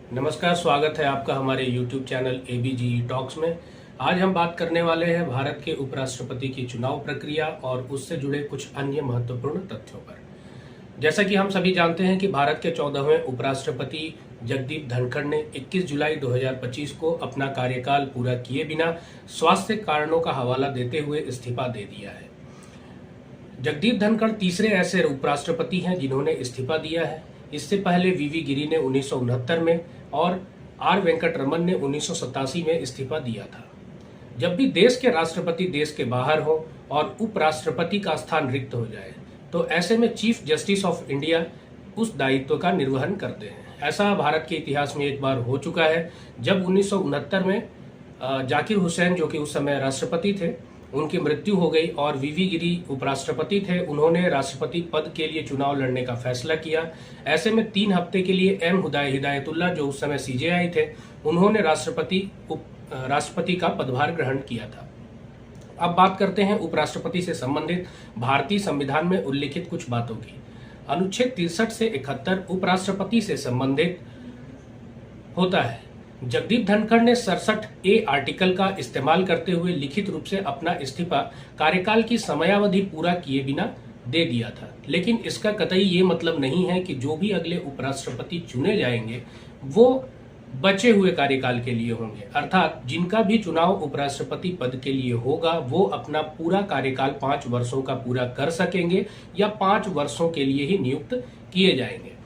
नमस्कार, स्वागत है आपका हमारे YouTube चैनल ABGE टॉक्स में। आज हम बात करने वाले हैं भारत के उपराष्ट्रपति की चुनाव प्रक्रिया और उससे जुड़े कुछ अन्य महत्वपूर्ण तथ्यों पर। जैसा कि हम सभी जानते हैं कि भारत के 14वें उपराष्ट्रपति जगदीप धनखड़ ने 21 जुलाई 2025 को अपना कार्यकाल पूरा किए बिना स्वास्थ्य कारणों का हवाला देते हुए इस्तीफा दे दिया है। जगदीप धनखड़ तीसरे ऐसे उपराष्ट्रपति हैं जिन्होंने इस्तीफा दिया है। इससे पहले वीवी गिरी ने 1969 में और आर वेंकटरमन ने 1987 में इस्तीफा दिया था। जब भी देश के राष्ट्रपति देश के बाहर हो और उपराष्ट्रपति का स्थान रिक्त हो जाए तो ऐसे में चीफ जस्टिस ऑफ इंडिया उस दायित्व का निर्वहन करते हैं। ऐसा भारत के इतिहास में एक बार हो चुका है जब 1969 में जाकिर हुसैन, जो कि उस समय राष्ट्रपति थे, उनकी मृत्यु हो गई और वीवी गिरी उपराष्ट्रपति थे। उन्होंने राष्ट्रपति पद के लिए चुनाव लड़ने का फैसला किया। ऐसे में 3 हफ्ते के लिए एम हिदायतुल्लाह, जो उस समय सीजेआई थे, उन्होंने राष्ट्रपति का पदभार ग्रहण किया था। अब बात करते हैं उपराष्ट्रपति से संबंधित भारतीय संविधान में उल्लिखित कुछ बातों की। अनुच्छेद 63 से 71 उपराष्ट्रपति से संबंधित होता है। जगदीप धनखड़ ने 67A आर्टिकल का इस्तेमाल करते हुए लिखित रूप से अपना इस्तीफा कार्यकाल की समयावधि पूरा किए बिना दे दिया था, लेकिन इसका कतई ये मतलब नहीं है कि जो भी अगले उपराष्ट्रपति चुने जाएंगे वो बचे हुए कार्यकाल के लिए होंगे। अर्थात जिनका भी चुनाव उपराष्ट्रपति पद के लिए होगा वो अपना पूरा कार्यकाल 5 वर्षों का पूरा कर सकेंगे या 5 वर्षों के लिए ही नियुक्त किए जाएंगे।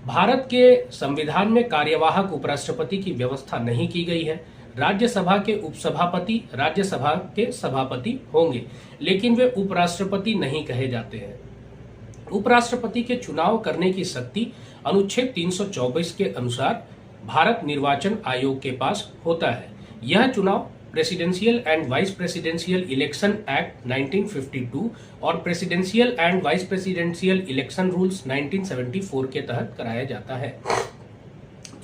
भारत के संविधान में कार्यवाहक उपराष्ट्रपति की व्यवस्था नहीं की गई है। राज्यसभा के उपसभापति राज्यसभा के सभापति होंगे, लेकिन वे उपराष्ट्रपति नहीं कहे जाते हैं। उपराष्ट्रपति के चुनाव करने की शक्ति अनुच्छेद 324 के अनुसार भारत निर्वाचन आयोग के पास होता है। यह चुनाव presidential and vice presidential election act 1952 और presidential and vice presidential election rules 1974 के तहत कराया जाता है।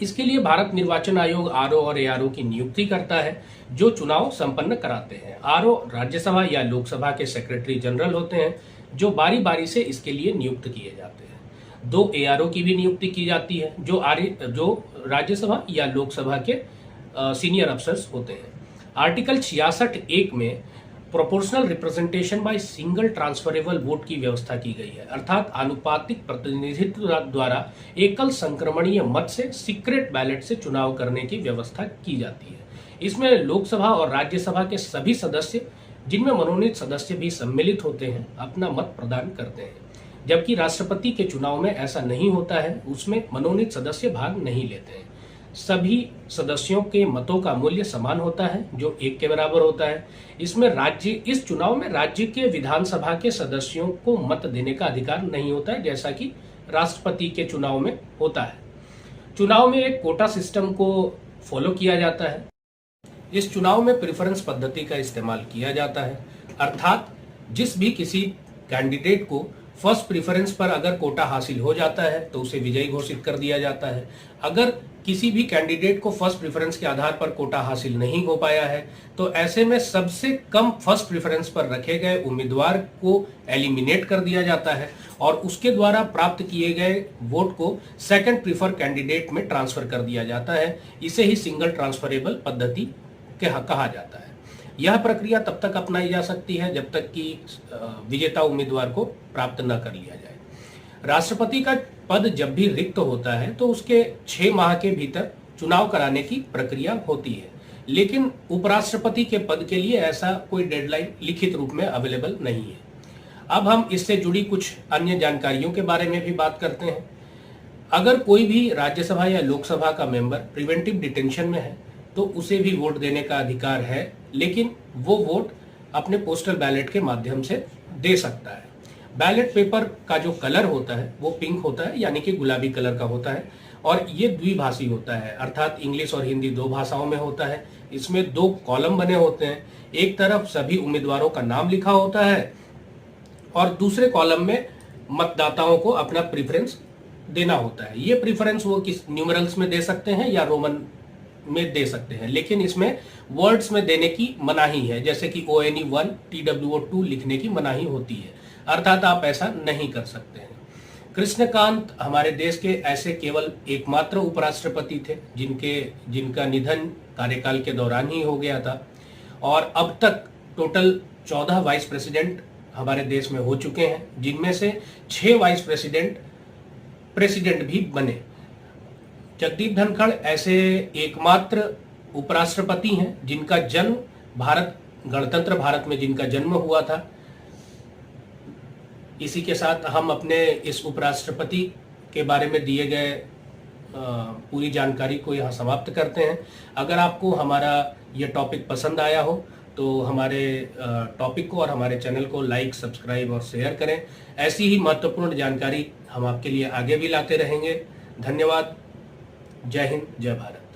इसके लिए भारत निर्वाचन आयोग आरओ और एआरओ की नियुक्ति करता है, जो चुनाव संपन्न कराते हैं। आरओ राज्यसभा या लोकसभा के सेक्रेटरी जनरल होते हैं, जो बारी बारी से इसके लिए नियुक्त किए जाते हैं। 2 एआरओ की भी नियुक्ति की जाती है, जो राज्यसभा या लोकसभा के सीनियर अफसर्स होते हैं। आर्टिकल 66(1) में proportional representation by single transferable vote की व्यवस्था की गई है, अर्थात आनुपातिक प्रतिनिधित्व द्वारा एकल संक्रमणीय मत से सीक्रेट बैलेट से चुनाव करने की व्यवस्था की जाती है। इसमें लोकसभा और राज्यसभा के सभी सदस्य, जिनमें मनोनीत सदस्य भी सम्मिलित होते हैं, अपना मत प्रदान करते हैं, जबकि राष्ट्रपति के चुनाव में ऐसा नहीं होता है। उसमें मनोनीत सदस्य भाग नहीं लेते हैं। सभी सदस्यों के मतों का मूल्य समान होता है, जो 1 के बराबर होता है। इस चुनाव में राज्य के विधानसभा के सदस्यों को मत देने का अधिकार नहीं होता है, जैसा कि राष्ट्रपति के चुनाव में होता है। चुनाव में एक कोटा सिस्टम को फॉलो किया जाता है। इस चुनाव में प्रेफरेंस पद्धति का इस्तेमाल किया जाता है, अर्थात जिस भी किसी कैंडिडेट को फर्स्ट प्रेफरेंस पर अगर कोटा हासिल हो जाता है तो उसे विजयी घोषित कर दिया जाता है। अगर किसी भी कैंडिडेट को फर्स्ट प्रेफरेंस के आधार पर कोटा हासिल नहीं हो पाया है तो ऐसे में सबसे कम फर्स्ट प्रेफरेंस पर रखे गए उम्मीदवार को एलिमिनेट कर दिया जाता है और उसके द्वारा प्राप्त किए गए वोट को सेकंड प्रीफर कैंडिडेट में ट्रांसफर कर दिया जाता है। इसे ही सिंगल ट्रांसफरेबल पद्धति कहा जाता है। यह प्रक्रिया तब तक अपनाई जा सकती है जब तक कि विजेता उम्मीदवार को प्राप्त न कर लिया जाए। राष्ट्रपति का पद जब भी रिक्त होता है तो उसके 6 माह के भीतर चुनाव कराने की प्रक्रिया होती है, लेकिन उपराष्ट्रपति के पद के लिए ऐसा कोई डेडलाइन लिखित रूप में अवेलेबल नहीं है। अब हम इससे जुड़ी कुछ अन्य जानकारियों के बारे में भी बात करते हैं। अगर कोई भी राज्यसभा या लोकसभा का मेंबर प्रिवेंटिव डिटेंशन में है तो उसे भी वोट देने का अधिकार है, लेकिन वो वोट अपने पोस्टल बैलेट के माध्यम से दे सकता है। बैलेट पेपर का जो कलर होता है वो पिंक होता है, यानी कि गुलाबी कलर का होता है, और ये द्विभाषी होता है, अर्थात इंग्लिश और हिंदी 2 भाषाओं में होता है। इसमें 2 कॉलम बने होते हैं। एक तरफ सभी उम्मीदवारों का नाम लिखा होता है और दूसरे कॉलम में मतदाताओं को अपना प्रेफरेंस देना होता है। ये प्रेफरेंस वो किस न्यूमरल्स में दे सकते हैं या रोमन में दे सकते हैं, लेकिन इसमें वर्ड्स में देने की मनाही है, जैसे कि ONE1 TWO2 लिखने की मनाही होती है, अर्थात आप ऐसा नहीं कर सकते हैं। कृष्णकांत हमारे देश के ऐसे केवल एकमात्र उपराष्ट्रपति थे जिनका निधन कार्यकाल के दौरान ही हो गया था, और अब तक टोटल 14 वाइस प्रेसिडेंट हमारे देश में हो चुके हैं, जिनमें से 6 वाइस प्रेसिडेंट भी बने। जगदीप धनखड़ ऐसे एकमात्र उपराष्ट्रपति हैं जिनका जन्म गणतंत्र भारत में जिनका जन्म हुआ था। इसी के साथ हम अपने इस उपराष्ट्रपति के बारे में दिए गए पूरी जानकारी को यहाँ समाप्त करते हैं। अगर आपको हमारा ये टॉपिक पसंद आया हो तो हमारे टॉपिक को और हमारे चैनल को लाइक, सब्सक्राइब और शेयर करें। ऐसी ही महत्वपूर्ण जानकारी हम आपके लिए आगे भी लाते रहेंगे। धन्यवाद। जय हिंद, जय भारत।